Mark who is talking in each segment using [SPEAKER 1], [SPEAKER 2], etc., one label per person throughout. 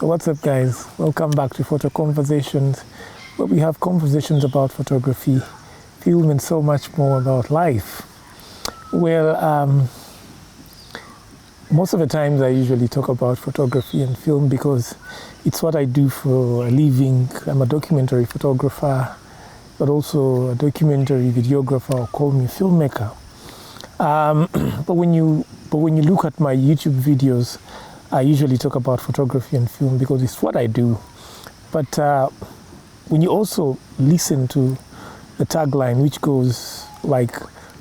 [SPEAKER 1] So what's up, guys? Welcome back to Photo Conversations, where we have conversations about photography, film, and so much more about life. Well, most of the times I usually talk about photography and film because it's what I do for a living. I'm a documentary photographer, but also a documentary videographer, or call me a filmmaker. But when you look at my YouTube videos, I usually talk about photography and film because it's what I do. But when you also listen to the tagline, which goes like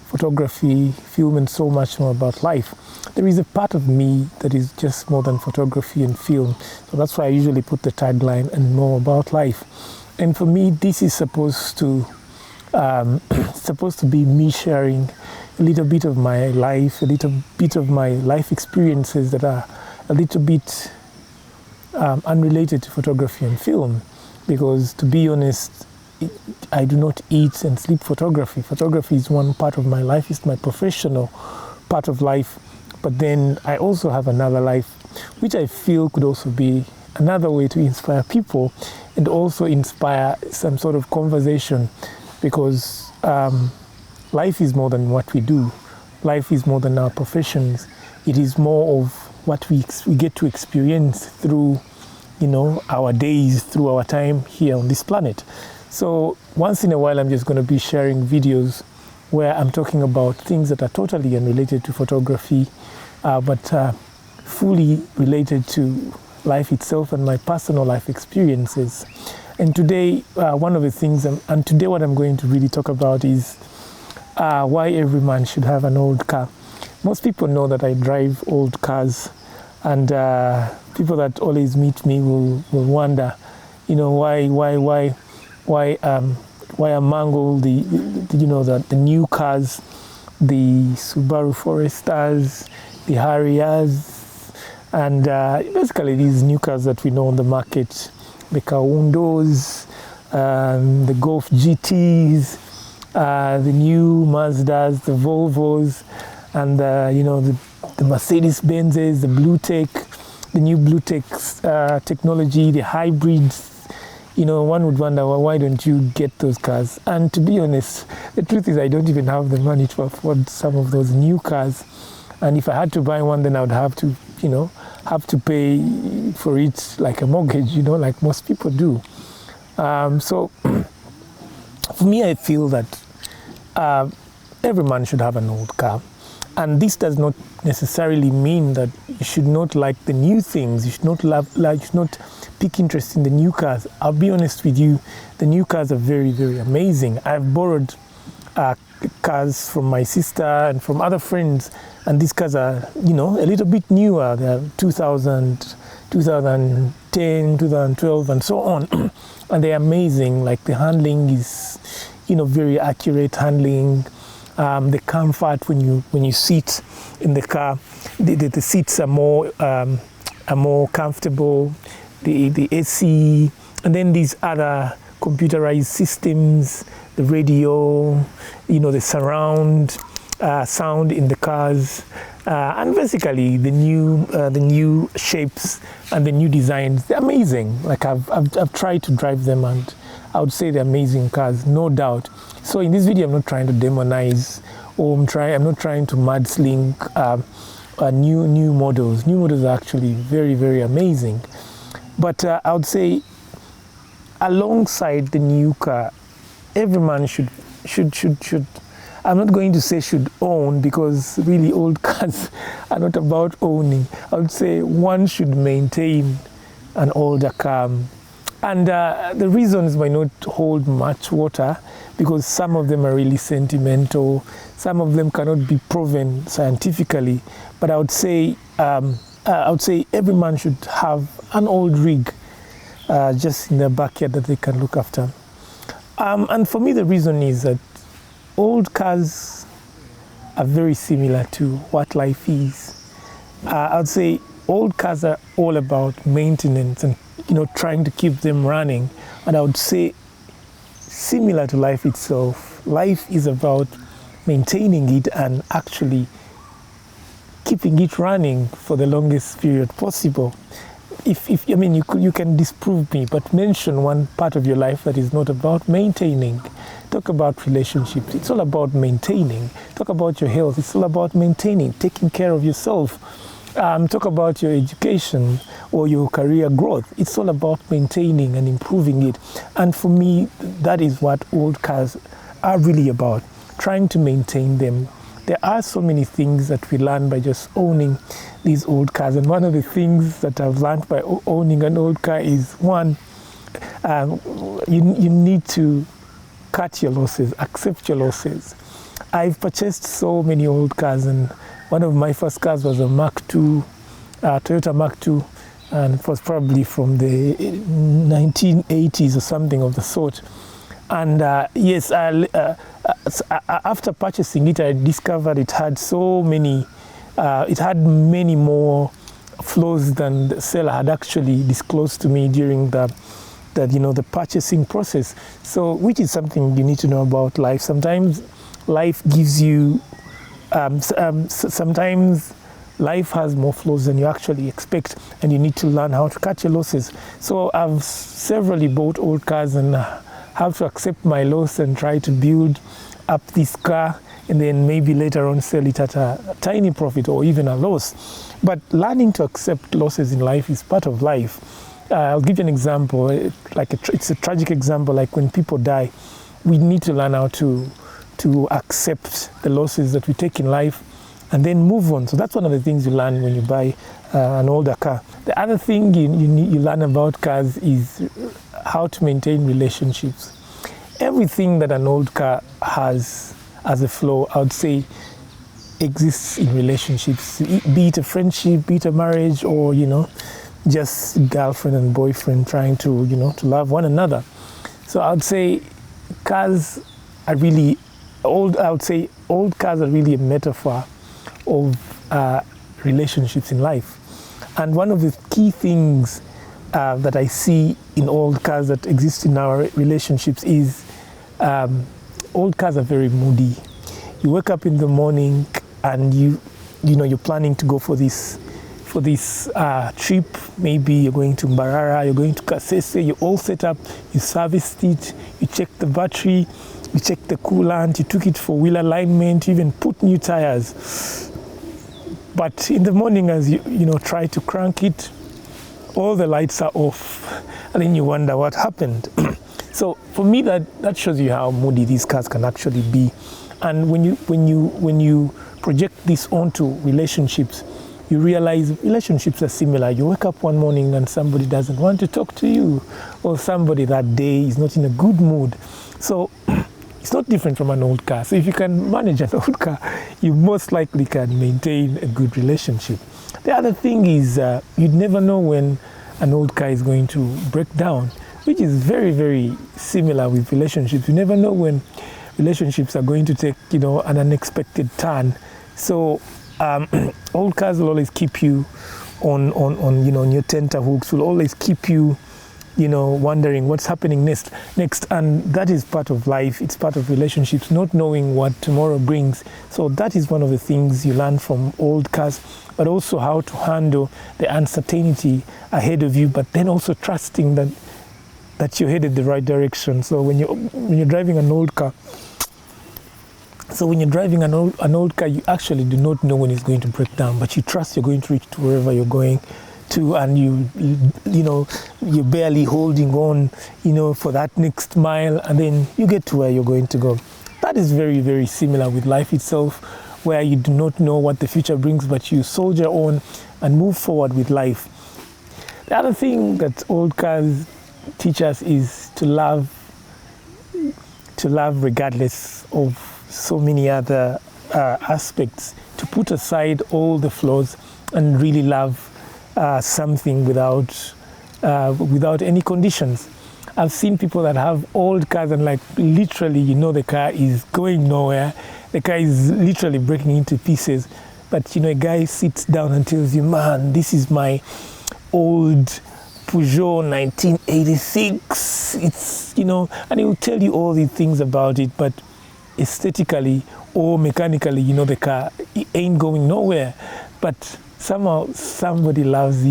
[SPEAKER 1] photography, film, and so much more about life, there is a part of me that is just more than photography and film. So that's why I usually put the tagline and more about life. And for me, this is supposed to be me sharing a little bit of my life, a little bit of my life experiences that are a little bit unrelated to photography and film, because to be honest, I do not eat and sleep photography. Photography is one part of my life, it's my professional part of life, but then I also have another life, which I feel could also be another way to inspire people and also inspire some sort of conversation, because life is more than what we do. Life is more than our professions. It is more of what we get to experience through, our days, through our time here on this planet. So once in a while, I'm just going to be sharing videos where I'm talking about things that are totally unrelated to photography, but fully related to life itself and my personal life experiences. And today, one of the things, and today what I'm going to really talk about is why every man should have an old car. Most people know that I drive old cars, and people that always meet me will wonder, why among all the new cars, the Subaru Foresters, the Harriers, and basically these new cars that we know on the market, the Kaundos, the Golf GTs, the new Mazdas, the Volvos, and the Mercedes Benzes, the Blue Tech, the new Blue Tech technology, the hybrids. One would wonder, well, why don't you get those cars? And to be honest, the truth is I don't even have the money to afford some of those new cars. And if I had to buy one, then I would have to, pay for it like a mortgage, like most people do. So for me, I feel that every man should have an old car. And this does not necessarily mean that you should not like the new things. You should not you should not pick interest in the new cars. I'll be honest with you, the new cars are very, very amazing. I've borrowed cars from my sister and from other friends, and these cars are, a little bit newer. They're 2000, 2010, 2012, and so on. And they're amazing. Like the handling is, very accurate handling. The comfort when you sit in the car, the seats are more comfortable. The AC, and then these other computerized systems, the radio, the surround sound in the cars, and basically the new shapes and the new designs. They're amazing. Like I've tried to drive them, and I would say they're amazing cars, no doubt. So in this video, I'm not trying to demonize, or I'm not trying to mudsling new models. New models are actually very, very amazing. But I would say, alongside the new car, every man should. I'm not going to say should own, because really old cars are not about owning. I would say one should maintain an older car. And the reasons might not hold much water, because some of them are really sentimental. Some of them cannot be proven scientifically. But I would say every man should have an old rig just in their backyard that they can look after. And for me, the reason is that old cars are very similar to what life is. I would say old cars are all about maintenance and trying to keep them running. And I would say, similar to life itself, life is about maintaining it and actually keeping it running for the longest period possible. if I mean, you can disprove me, but mention one part of your life that is not about maintaining. Talk about relationships. It's all about maintaining. Talk about your health. It's all about maintaining, taking care of yourself. Talk about your education or your career growth. It's all about maintaining and improving it. And for me, that is what old cars are really about, trying to maintain them. There are so many things that we learn by just owning these old cars. And one of the things that I've learned by owning an old car is, one, you need to cut your losses, accept your losses. I've purchased so many old cars, and one of my first cars was a Mark II, Toyota Mark II, and it was probably from the 1980s or something of the sort. And yes, after purchasing it, I discovered it had so many, it had many more flaws than the seller had actually disclosed to me during the purchasing process. So, which is something you need to know about life. Sometimes life gives you, sometimes life has more flaws than you actually expect, and you need to learn how to cut your losses. So I've severally bought old cars and have to accept my loss and try to build up this car, and then maybe later on sell it at a tiny profit or even a loss. But learning to accept losses in life is part of life. I'll give you an example. It's a tragic example. Like when people die, we need to learn how to accept the losses that we take in life and then move on. So that's one of the things you learn when you buy an older car. The other thing you learn about cars is how to maintain relationships. Everything that an old car has as a flaw, I would say, exists in relationships, be it a friendship, be it a marriage, or just girlfriend and boyfriend trying to love one another. So I would say cars are really old. I would say old cars are really a metaphor of relationships in life. And one of the key things that I see in old cars that exist in our relationships is old cars are very moody. You wake up in the morning and you're planning to go for this trip. Maybe you're going to Mbarara, you're going to Kasese, you're all set up, you serviced it, you checked the battery, you checked the coolant, you took it for wheel alignment, you even put new tires. But in the morning, as you try to crank it, all the lights are off, and then you wonder what happened. So for me, that shows you how moody these cars can actually be. And when you project this onto relationships, you realize relationships are similar. You wake up one morning and somebody doesn't want to talk to you, or somebody that day is not in a good mood. So it's not different from an old car. So if you can manage an old car, you most likely can maintain a good relationship. The other thing is you'd never know when an old car is going to break down, which is very, very similar with relationships. You never know when relationships are going to take, an unexpected turn. So old cars will always keep you on your tenterhooks, will always keep you, wondering what's happening next. And that is part of life. It's part of relationships, not knowing what tomorrow brings. So that is one of the things you learn from old cars, but also how to handle the uncertainty ahead of you, but then also trusting that you're headed the right direction. So when you're driving an old car, an old car, you actually do not know when it's going to break down, but you trust you're going to reach to wherever you're going to, and you're barely holding on, for that next mile, and then you get to where you're going to go. That is very, very similar with life itself, where you do not know what the future brings, but you soldier on and move forward with life. The other thing that old cars teach us is to love regardless of so many other aspects, to put aside all the flaws and really love something without any conditions. I've seen people that have old cars and literally, the car is going nowhere. The car is literally breaking into pieces. But, a guy sits down and tells you, man, this is my old Peugeot 1986. It's, and he will tell you all these things about it, but aesthetically or mechanically, the car it ain't going nowhere. But somehow somebody loves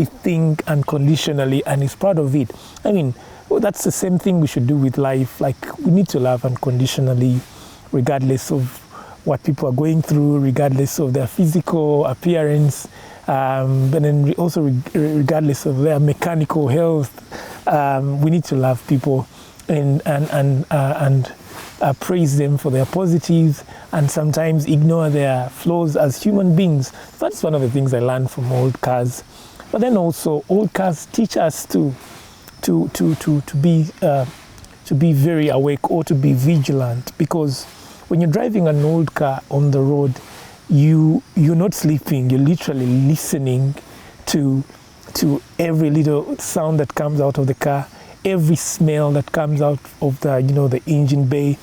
[SPEAKER 1] the thing unconditionally and is proud of it. I mean, that's the same thing we should do with life. Like, we need to love unconditionally, regardless of what people are going through, regardless of their physical appearance, but then also regardless of their mechanical health. We need to love people and praise them for their positives, and sometimes ignore their flaws as human beings. That's one of the things I learned from old cars. But then also, old cars teach us to be very awake, or to be vigilant, because when you're driving an old car on the road, you're not sleeping. You're literally listening to every little sound that comes out of the car, every smell that comes out of the the engine bay.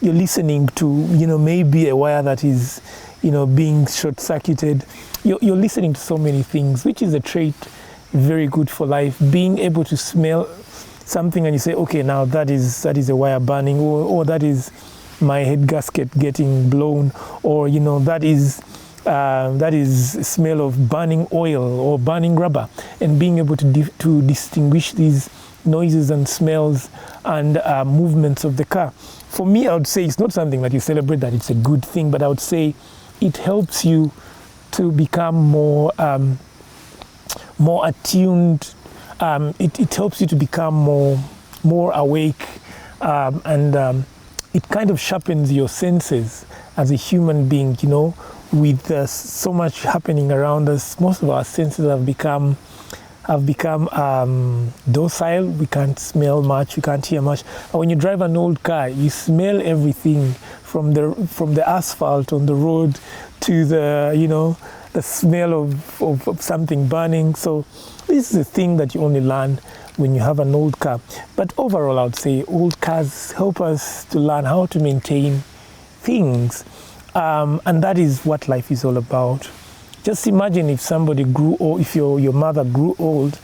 [SPEAKER 1] You're listening to maybe a wire that is being short-circuited. You're listening to so many things, which is a trait very good for life. Being able to smell something and you say, okay, now that is a wire burning, or that is my head gasket getting blown, or that is smell of burning oil or burning rubber. And being able to distinguish these noises and smells and movements of the car. For me, I would say it's not something that you celebrate, that it's a good thing, but I would say it helps you to become more attuned. It helps you to become more awake, and it kind of sharpens your senses as a human being. With so much happening around us, most of our senses have become docile. We can't smell much, we can't hear much. But when you drive an old car, you smell everything from the asphalt on the road to the smell of something burning. So this is a thing that you only learn when you have an old car. But overall, I would say old cars help us to learn how to maintain things, and that is what life is all about. Just imagine if somebody grew old, if your mother grew old,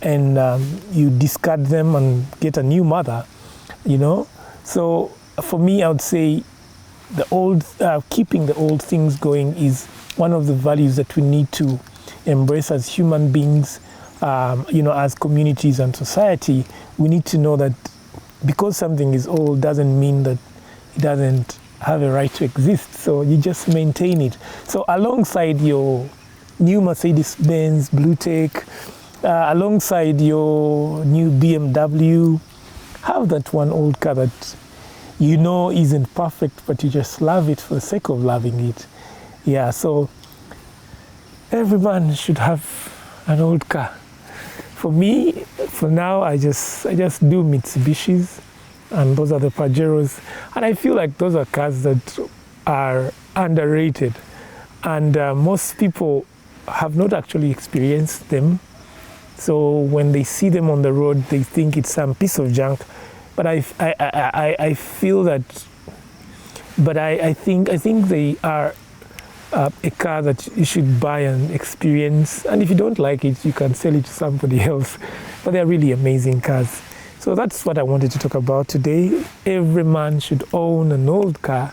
[SPEAKER 1] and you discard them and get a new mother, So for me, I would say keeping the old things going is one of the values that we need to embrace as human beings. As communities and society, we need to know that because something is old doesn't mean that it doesn't have a right to exist. So you just maintain it. So alongside your new Mercedes-Benz Blue Tech, alongside your new BMW, have that one old car that isn't perfect, but you just love it for the sake of loving it. Yeah, so every man should have an old car. For me, for now, I just do Mitsubishis, and those are the Pajeros. And I feel like those are cars that are underrated. And most people have not actually experienced them. So when they see them on the road, they think it's some piece of junk. But I feel that, but I think they are a car that you should buy and experience. And if you don't like it, you can sell it to somebody else. But they're really amazing cars. So that's what I wanted to talk about today. Every man should own an old car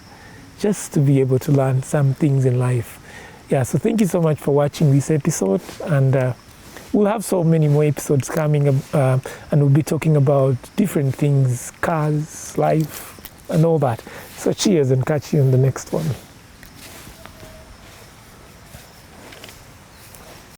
[SPEAKER 1] just to be able to learn some things in life. Yeah, so thank you so much for watching this episode. And we'll have so many more episodes coming and we'll be talking about different things, cars, life, and all that. So cheers, and catch you in the next one.